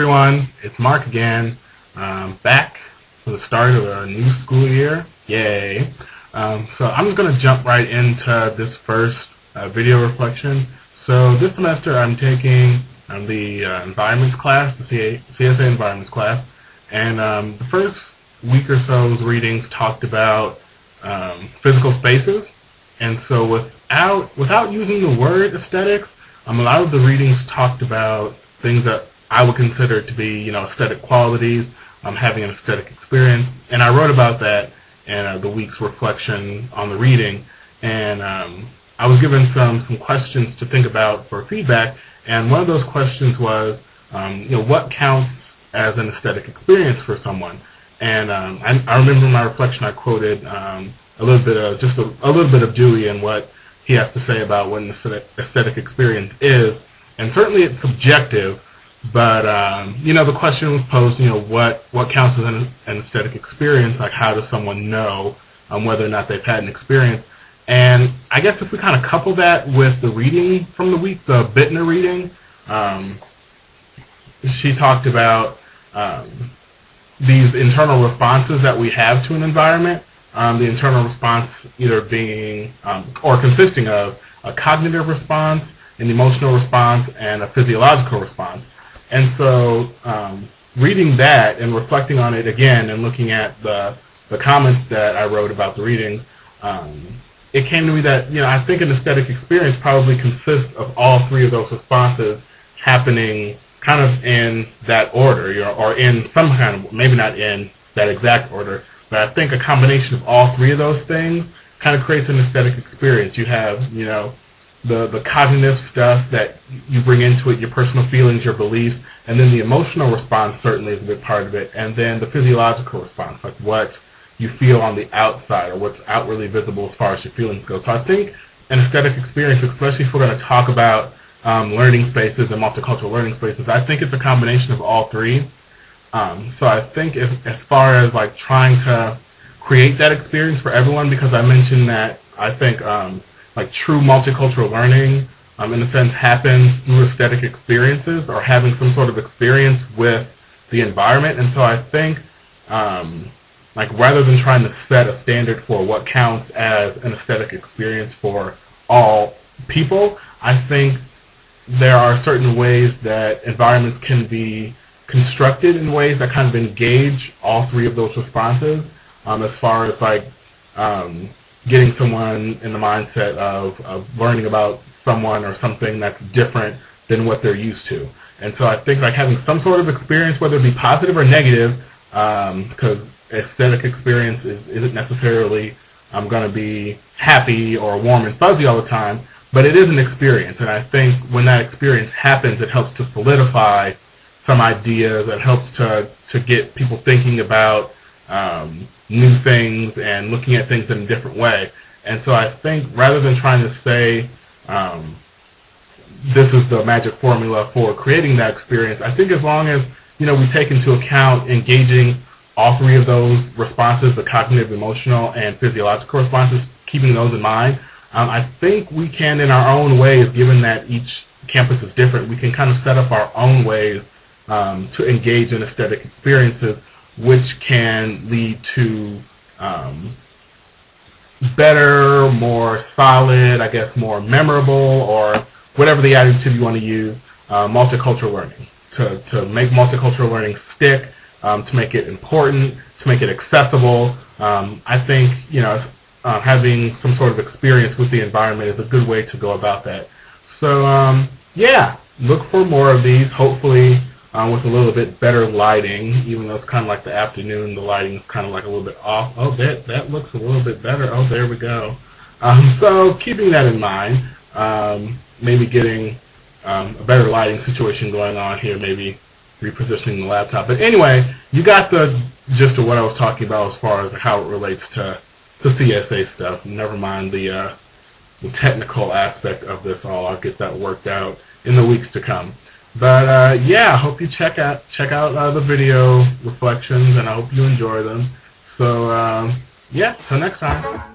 everyone, it's Mark again, back for the start of a new school year. Yay! So I'm just going to jump right into this first video reflection. So this semester I'm taking the environments class, the CSA environments class, and the first week or so's readings talked about physical spaces, and so without using the word aesthetics, a lot of the readings talked about things that I would consider to be, aesthetic qualities, having an aesthetic experience, and I wrote about that in the week's reflection on the reading, and I was given some questions to think about for feedback, and one of those questions was, what counts as an aesthetic experience for someone? And I remember in my reflection I quoted a little bit of Dewey and what he has to say about what an aesthetic experience is, and certainly it's subjective. But the question was posed, what counts as an aesthetic experience? Like, how does someone know whether or not they've had an experience? And I guess if we kind of couple that with the reading from the week, the Bittner reading, she talked about these internal responses that we have to an environment. The internal response either being or consisting of a cognitive response, an emotional response, and a physiological response. And so reading that and reflecting on it again and looking at the comments that I wrote about the readings, it came to me that, I think an aesthetic experience probably consists of all three of those responses happening kind of in that order, or in some kind of, maybe not in that exact order, but I think a combination of all three of those things kind of creates an aesthetic experience. You have, the cognitive stuff that you bring into it, your personal feelings, your beliefs, and then the emotional response certainly is a big part of it, and then the physiological response, like what you feel on the outside or what's outwardly visible as far as your feelings go. So I think an aesthetic experience, especially if we're going to talk about learning spaces and multicultural learning spaces, I think it's a combination of all three. So I think as far as like trying to create that experience for everyone, because I mentioned that I think like true multicultural learning, in a sense, happens through aesthetic experiences or having some sort of experience with the environment. And so I think, like, rather than trying to set a standard for what counts as an aesthetic experience for all people, I think there are certain ways that environments can be constructed in ways that kind of engage all three of those responses, as far as like getting someone in the mindset of learning about someone or something that's different than what they're used to. And so I think like having some sort of experience, whether it be positive or negative, because aesthetic experience isn't necessarily going to be happy or warm and fuzzy all the time, but it is an experience. And I think when that experience happens, it helps to solidify some ideas. It helps to get people thinking about new things and looking at things in a different way. And so I think rather than trying to say this is the magic formula for creating that experience, I think as long as we take into account engaging all three of those responses, the cognitive, emotional, and physiological responses, keeping those in mind, I think we can, in our own ways, given that each campus is different, we can kind of set up our own ways to engage in aesthetic experiences, which can lead to better, more solid, I guess more memorable, or whatever the adjective you want to use, multicultural learning. To make multicultural learning stick, to make it important, to make it accessible. I think, having some sort of experience with the environment is a good way to go about that. So, yeah, look for more of these, hopefully with a little bit better lighting, even though it's kind of like the afternoon, the lighting is kind of like a little bit off. Oh, that looks a little bit better. Oh, there we go. So keeping that in mind, maybe getting a better lighting situation going on here, maybe repositioning the laptop. But anyway, you got the gist of what I was talking about as far as how it relates to CSA stuff. Never mind the technical aspect of this all. I'll get that worked out in the weeks to come. But yeah, I hope you check out the video reflections, and I hope you enjoy them. So yeah, till next time.